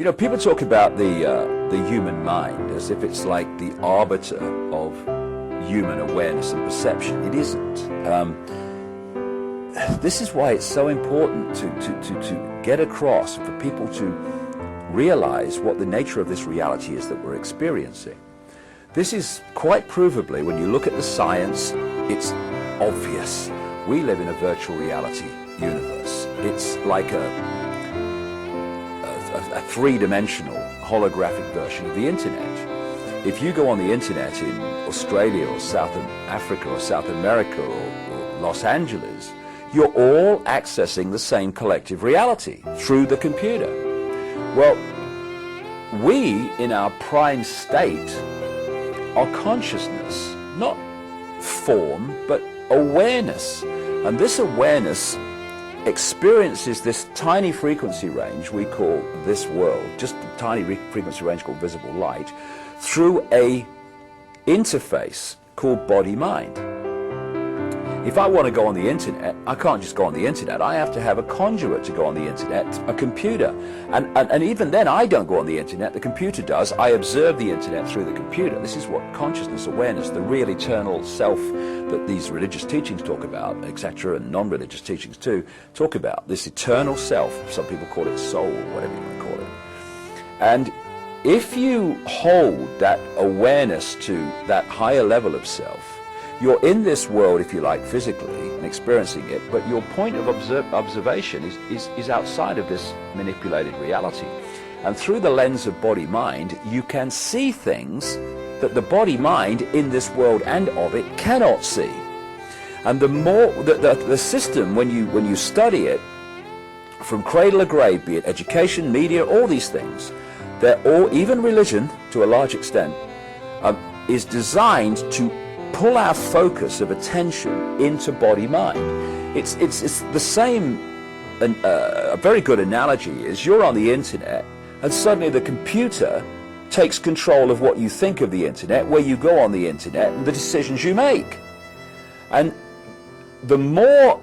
You know, people talk about the human mind as if it's like the arbiter of human awareness and perception. It isn't. This is why it's so important to get across, for people to realize what the nature of this reality is that we're experiencing. This is quite provably, when you look at the science, it's obvious. We live in a virtual reality universe. It's like a three-dimensional holographic version of the internet. If you go on the internet in Australia or South Africa or South America or Los Angeles, you're all accessing the same collective reality through the computer. Well, we, in our prime state, are consciousness, not form, but awareness. And this awareness experiences this tiny frequency range we call this world, just a tiny frequency range called visible light, through a interface called body-mind. If I want to go on the internet, I can't just go on the internet. I have to have a conduit to go on the internet, a computer. And even then, I don't go on the internet, the computer does. I observe the internet through the computer. This is what consciousness, awareness, the real eternal self that these religious teachings talk about, etc., and non-religious teachings too, talk about. This eternal self, some people call it soul, whatever you want to call it. And if you hold that awareness to that higher level of self, you're in this world, if you like, physically and experiencing it, but your point of observation is outside of this manipulated reality. And through the lens of body-mind, you can see things that the body-mind in this world and of it cannot see. And the more the system, when you study it, from cradle to grave, be it education, media, all these things, they're all, even religion to a large extent, is designed to pull our focus of attention into body-mind. It's the same. A very good analogy is you're on the internet and suddenly the computer takes control of what you think of the internet, where you go on the internet, and the decisions you make. And the more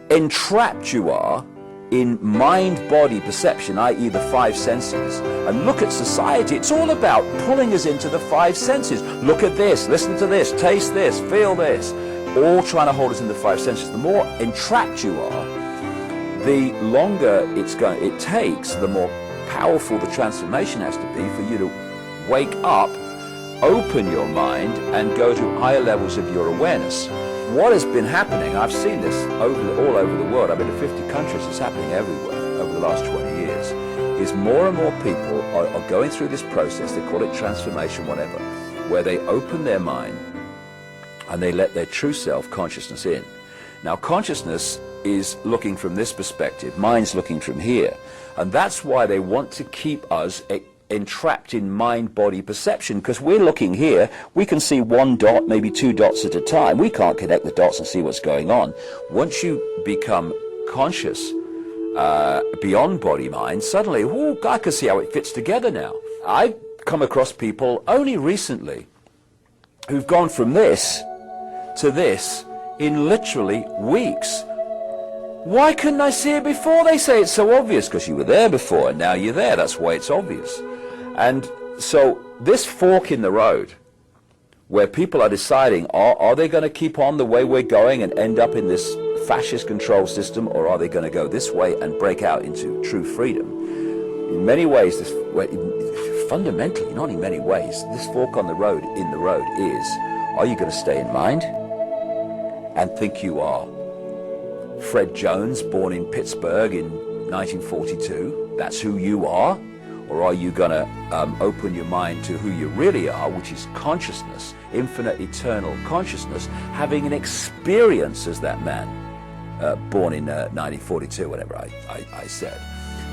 entrapped you are in mind-body perception, i.e. the five senses, and look at society, it's all about pulling us into the five senses. Look at this, listen to this, taste this, feel this, all trying to hold us in the five senses. The more entrapped you are, the longer it takes, the more powerful the transformation has to be for you to wake up, open your mind, and go to higher levels of your awareness. What has been happening, I've seen this all over the world, I've been to 50 countries, it's happening everywhere over the last 20 years, is more and more people are going through this process, they call it transformation, whatever, where they open their mind and they let their true self consciousness in. Now consciousness is looking from this perspective, mind's looking from here, and that's why they want to keep us entrapped in mind-body perception, because we're looking here, we can see one dot, maybe two dots at a time. We can't connect the dots and see what's going on. Once you become conscious beyond body-mind, suddenly, I can see how it fits together now. I've come across people only recently who've gone from this to this in literally weeks. Why couldn't I see it before? They say it's so obvious, because you were there before and now you're there. That's why it's obvious. And so this fork in the road, where people are deciding, are they going to keep on the way we're going and end up in this fascist control system, or are they going to go this way and break out into true freedom? In many ways, fundamentally, not in many ways, this fork in the road is, are you going to stay in mind and think you are Fred Jones, born in Pittsburgh in 1942, that's who you are? Or are you going to open your mind to who you really are, which is consciousness, infinite, eternal consciousness, having an experience as that man born in 1942, whatever I said.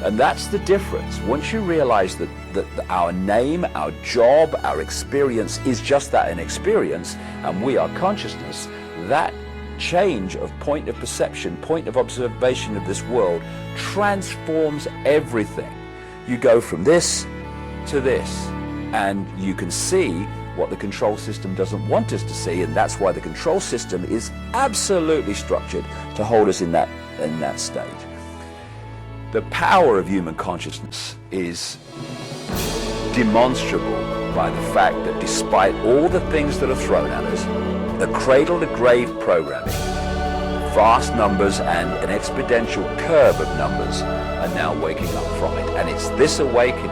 And that's the difference. Once you realize that our name, our job, our experience is just that, an experience, and we are consciousness, that change of point of perception, point of observation of this world transforms everything. You go from this to this, and you can see what the control system doesn't want us to see, and that's why the control system is absolutely structured to hold us in that state. The power of human consciousness is demonstrable by the fact that despite all the things that are thrown at us, the cradle-to-grave programming, vast numbers and an exponential curve of numbers are now waking up from it. And it's this awakening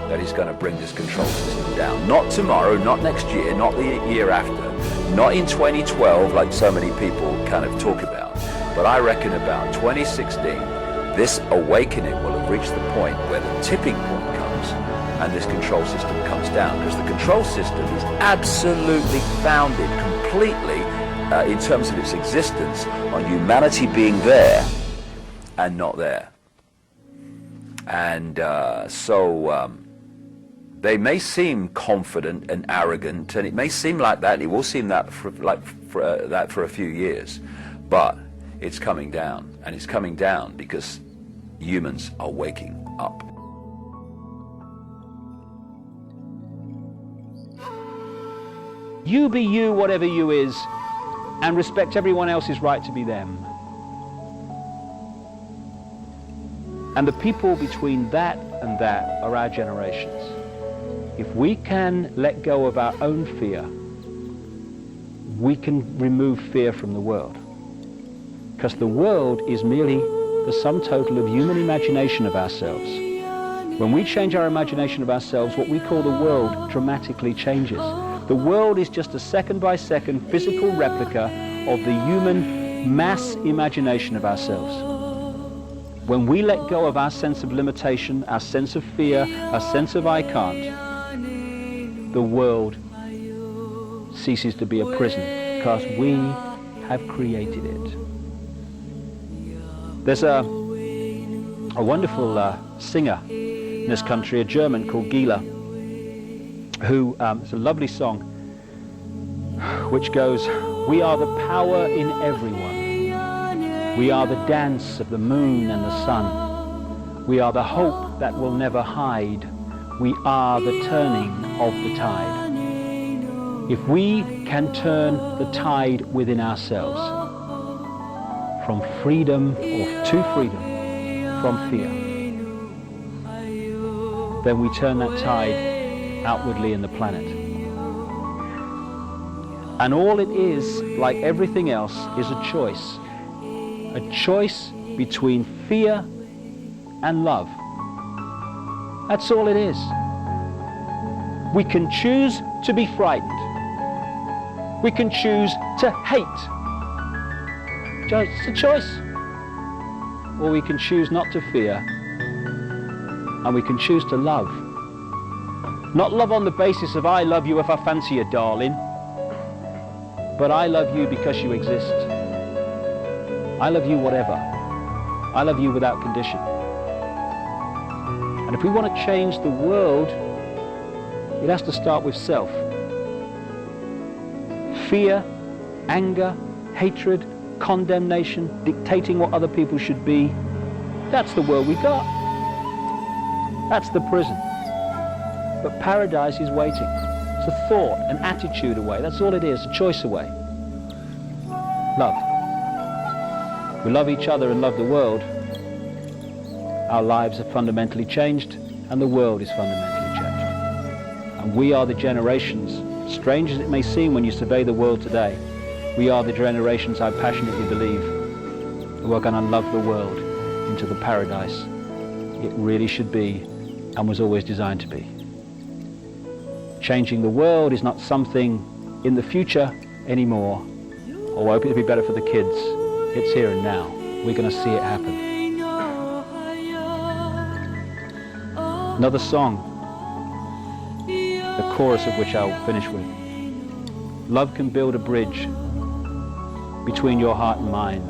that is going to bring this control system down. Not tomorrow, not next year, not the year after, not in 2012 like so many people kind of talk about, but I reckon about 2016, this awakening will have reached the point where the tipping point comes and this control system comes down, because the control system is absolutely founded completely in terms of its existence on humanity being there and not there. And they may seem confident and arrogant, and it may seem like that, and it will seem that for a few years, but it's coming down, and it's coming down because humans are waking up. You be you, whatever you is, and respect everyone else's right to be them. And the people between that and that are our generations. If we can let go of our own fear, we can remove fear from the world. Because the world is merely the sum total of human imagination of ourselves. When we change our imagination of ourselves, what we call the world dramatically changes. The world is just a second-by-second physical replica of the human mass imagination of ourselves. When we let go of our sense of limitation, our sense of fear, our sense of I can't, the world ceases to be a prison because we have created it. There's a wonderful singer in this country, a German called Gila, who, it's a lovely song which goes, "We are the power in everyone. We are the dance of the moon and the sun. We are the hope that will never hide. We are the turning of the tide." If we can turn the tide within ourselves from freedom or to freedom from fear, then we turn that tide outwardly in the planet. And all it is, like everything else, is a choice between fear and love. That's all it is. We can choose to be frightened. We can choose to hate. It's a choice. Or we can choose not to fear, and we can choose to love. Not love on the basis of I love you if I fancy you, darling, but I love you because you exist. I love you whatever. I love you without condition. And if we want to change the world, it has to start with self. Fear, anger, hatred, condemnation, dictating what other people should be, that's the world we got. That's the prison. But paradise is waiting. It's a thought, an attitude away. That's all it is, a choice away. Love. We love each other and love the world. Our lives are fundamentally changed, and the world is fundamentally changed. And we are the generations, strange as it may seem when you survey the world today, we are the generations, I passionately believe, who are going to love the world into the paradise it really should be and was always designed to be. Changing the world is not something in the future anymore, or I hope it'll be better for the kids. It's here and now. We're going to see it happen. Another song, the chorus of which I'll finish with. Love can build a bridge between your heart and mine.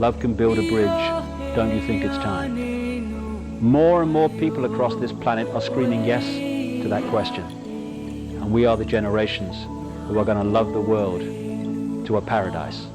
Love can build a bridge. Don't you think it's time? More and more people across this planet are screaming yes to that question. And we are the generations who are going to love the world to a paradise.